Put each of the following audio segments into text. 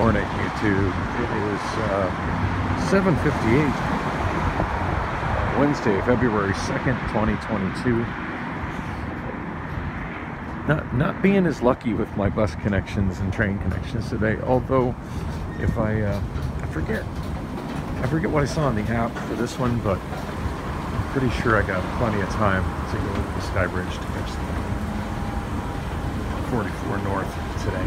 morning, YouTube. It is 7:58, Wednesday, February 2nd, 2022. Not being as lucky with my bus connections and train connections today, although if I forget what I saw on the app for this one, but I'm pretty sure I got plenty of time to go over the Sky Bridge to catch the 44 North today.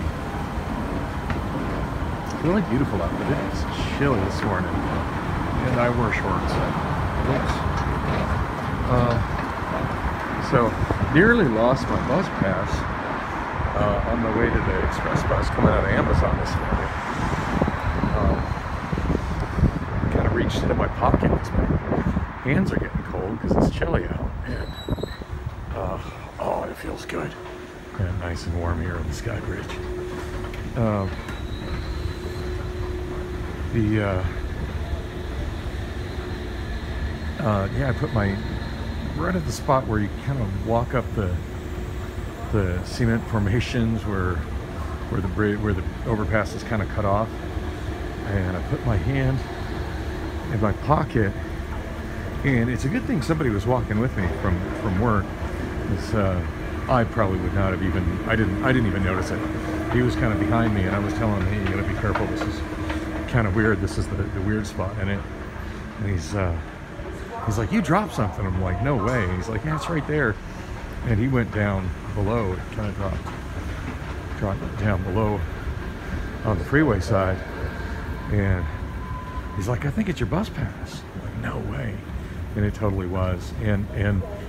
It's really beautiful out, but it is chilly this morning, and I wore shorts. So nearly lost my bus pass on the way to the express bus coming out of Amazon this morning. Kind of reached into my pocket because my hands are getting cold because it's chilly out, and oh, it feels good. And nice and warm here on the Sky Bridge. Yeah, I put my right at the spot where you kind of walk up the cement formations where the overpass is kind of cut off, and I put my hand in my pocket, and it's a good thing somebody was walking with me from work. I probably would not have even, I didn't even notice it. He was kind of behind me, and I was telling him, hey, you gotta be careful, this is kind of weird, this is the weird spot in it. And he's like, you dropped something. I'm like, no way. And he's like, yeah, it's right there. And he went down below, it kind of dropped down below on the freeway side, and he's like, I think it's your bus pass. I'm like, no way. And it totally was. And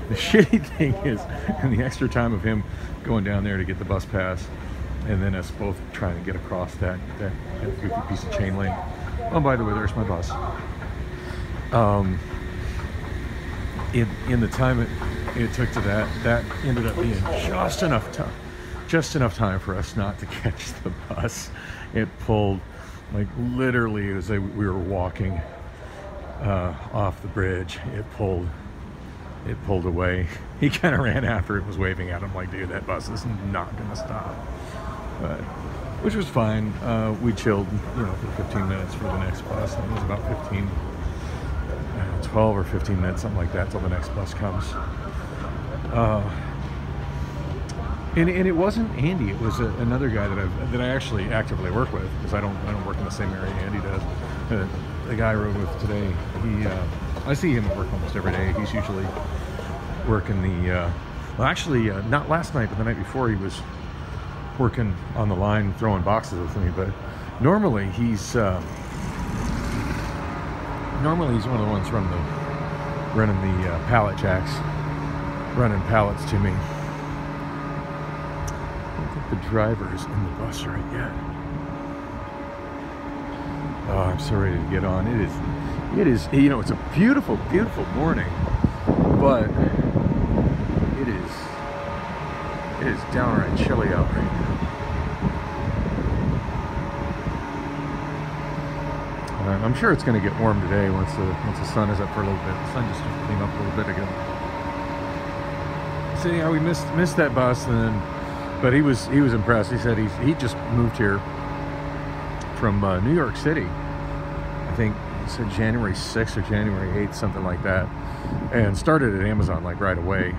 the shitty thing is, in the extra time of him going down there to get the bus pass, and then us both trying to get across that goofy piece of chain link. Oh, by the way, there's my bus. In the time it took to that ended up being just enough time for us not to catch the bus. It pulled, like, literally as we were walking off the bridge, it pulled away. He kind of ran after it, was waving at him like, dude, that bus is not gonna stop. But which was fine. We chilled, for 15 minutes for the next bus. It was about 12 or 15 minutes, something like that, till the next bus comes. And it wasn't Andy. It was another guy that I actually actively work with, because I don't work in the same area Andy does. The guy I rode with today, I see him at work almost every day. He's usually working not last night, but the night before he was working on the line throwing boxes with me. But normally he's one of the ones running the pallet jacks, running pallets to me. I don't think the driver's in the bus right yet. Oh, I'm so ready to get on. It is, it's a beautiful, beautiful morning, but it is downright chilly out right now. I'm sure it's going to get warm today once the sun is up for a little bit. The sun just came up a little bit ago. So yeah, we missed that bus, but he was impressed. He said he just moved here from New York City. I think he said January 6th or January 8th, something like that, and started at Amazon like right away.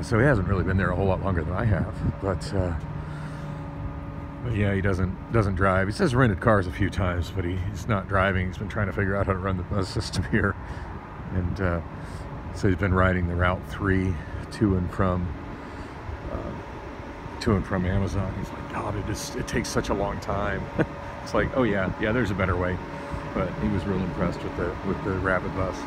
So he hasn't really been there a whole lot longer than I have, but yeah, he doesn't drive. He says rented cars a few times, but he's not driving. He's been trying to figure out how to run the bus system here, and so he's been riding the Route 3 to and from Amazon. He's like, God, it takes such a long time. It's like, oh yeah, there's a better way. But he was real impressed with the rapid bus.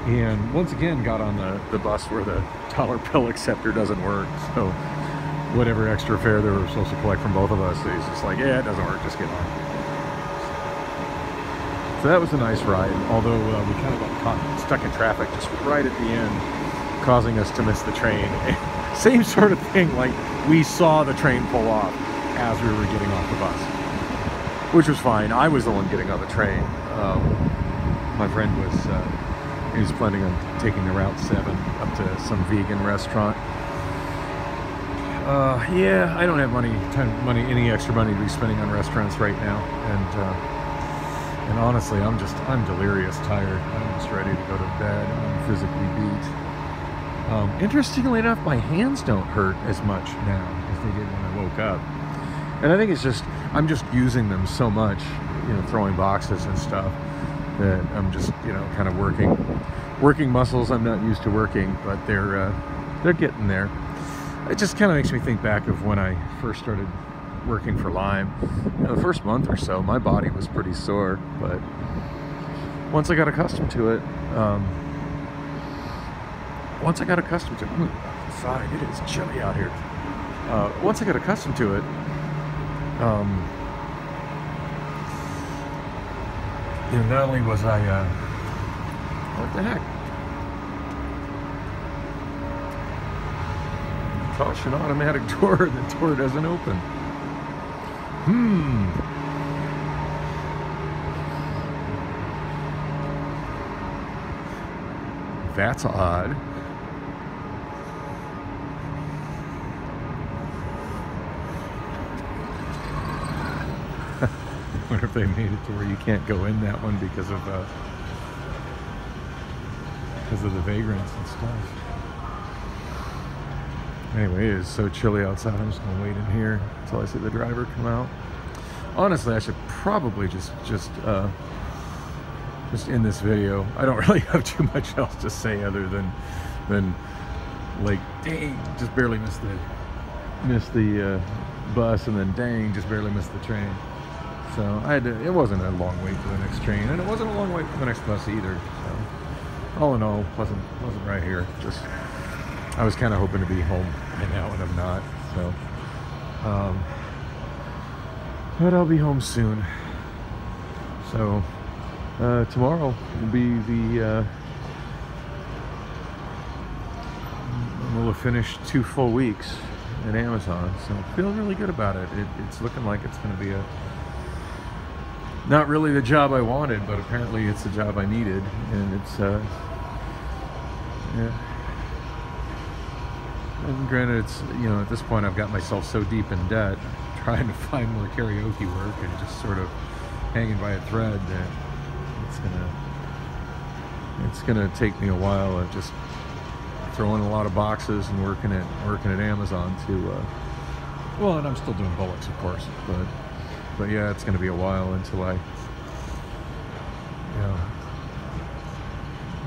And once again got on the bus where the dollar bill acceptor doesn't work. So whatever extra fare they were supposed to collect from both of us, he's just like, yeah, it doesn't work, just get on. So that was a nice ride, although we kind of got stuck in traffic just right at the end, causing us to miss the train. Same sort of thing, like we saw the train pull off as we were getting off the bus, which was fine. I was the one getting on the train. My friend he was planning on taking the Route 7 up to some vegan restaurant. Yeah, I don't have any extra money to be spending on restaurants right now, and honestly, I'm delirious tired. I'm just ready to go to bed. I'm physically beat. Interestingly enough, my hands don't hurt as much now as they did when I woke up, and I think it's just I'm just using them so much, throwing boxes and stuff, that I'm just kind of working muscles I'm not used to working, but they're getting there. It just kind of makes me think back of when I first started working for Lime. The first month or so, my body was pretty sore, but once I got accustomed to it, I'm outside, it is chilly out here. Once I got accustomed to it, not only was I, what the heck? Caution, automatic door. The door doesn't open. That's odd. I wonder if they made it to where you can't go in that one because of the vagrants and stuff. Anyway, it is so chilly outside. I'm just gonna wait in here until I see the driver come out. Honestly, I should probably just end this video. I don't really have too much else to say other than like, dang, just barely missed the bus, and then dang, just barely missed the train. So it wasn't a long wait for the next train, and it wasn't a long wait for the next bus either. So all in all, wasn't right here. Just I was kind of hoping to be home by now, and I'm not. So, but I'll be home soon. So tomorrow will be we'll have finished 2 full weeks at Amazon. So I feel really good about it. It's looking like it's going to be not really the job I wanted, but apparently it's the job I needed, and it's yeah. And granted, it's at this point I've got myself so deep in debt, trying to find more karaoke work and just sort of hanging by a thread, that it's gonna take me a while of just throwing a lot of boxes and working at Amazon to well, and I'm still doing bullets, of course, but yeah, it's gonna be a while until I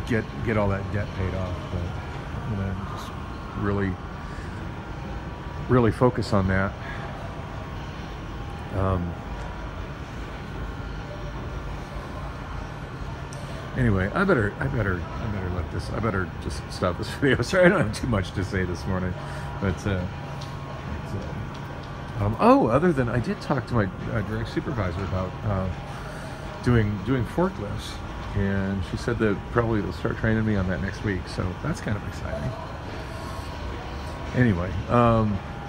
get all that debt paid off. But I'm gonna just really focus on that. Anyway, I better just stop this video. Sorry, I don't have too much to say this morning, but other than I did talk to my direct supervisor about doing forklifts, and she said that probably they'll start training me on that next week, so that's kind of exciting. Anyway,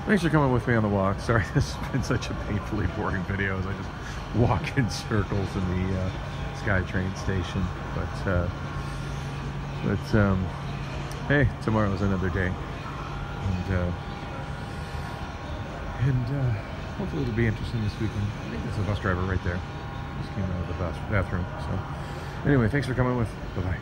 thanks for coming with me on the walk. Sorry, this has been such a painfully boring video as I just walk in circles in the SkyTrain station. But hey, tomorrow's another day, and hopefully it'll be interesting this weekend. I think there's a bus driver right there. Just came out of the bathroom. So anyway, thanks for coming with. Bye-bye.